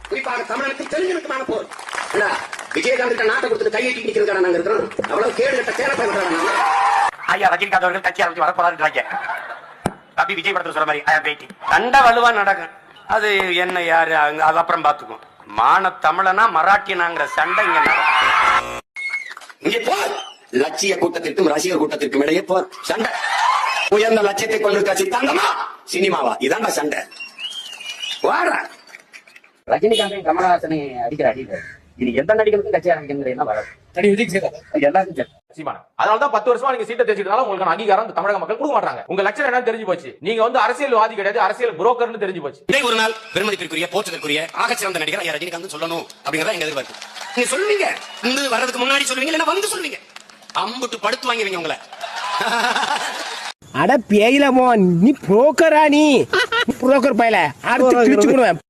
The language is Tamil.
குறிப்பாக தமிழனுக்கு தெலுங்குக்கான போர் விஜயகாந்த் நாட்டை கொடுத்து கையெட்டி நிக்கிறதுக்கான நாங்க இருக்கிறோம். அவ்வளவு கேடு கட்ட கேரள ஐயா ரஜினிகாந்த் அவர்கள் கட்சி ஆரம்பிச்சு வரப்போறாரு. தம்பி விஜய் படத்துல சொல்ற மாதிரி ஐயா பேட்டி சண்டை வலுவா நடக்கும். அது என்ன யாரு அது அப்புறம் பாத்துக்கும். மான தமிழனா மராட்டியனாங்கிற சண்டை இங்க நடக்கும். இங்கே போர் லட்சிய கூட்டத்திற்கும் ரசிகர் கூட்டத்திற்கும் இடையே போர் சண்டை. உயர்ந்த லட்சியத்தை கொண்டிருக்க சித்தாந்தமா சினிமாவா இதாண்டா சண்டை. வார ரஜினிகாந்த் கமலஹாசனை அடிக்கிற அடிக்கிறார். இது எந்த நடிகருக்கும் கட்சி ஆரம்பிக்கிறது வராது. அதனாலதான் 10 வருஷமா நீங்க சீட்டை தேய்ச்சிட்டதால உங்களுக்கு அங்கீகாரம் தமிழக மக்கள் கொடுக்க மாட்டாங்க. உங்க லட்சம் என்னன்னு தெரிஞ்சு போச்சு. நீங்க வந்து அரசியல்வாதி கிடையாது, அரசியல் புரோக்கர்னு தெரிஞ்சு போச்சு. இதே ஒரு நாள் பெருமதிப்பிற்குரிய போற்றத்திற்குரிய ஆகச்சிறந்த நடிகர் ஐயா ரஜினிகாந்த் சொல்லணும் அப்படிங்கறத எங்க எதிர்பார்ப்பு. நீங்க சொல்லுவீங்க வந்து வர்றதுக்கு முன்னாடி சொல்லுவீங்க, இல்லைன்னா வந்து சொல்லுவீங்க. அம்புட்டு படுத்து வாங்குவீங்க உங்களை. அட பேயிலமோ நீ புரோக்கரா? நீ புரோக்கர் பயல அடுத்து கிழிச்சு போடுவேன்.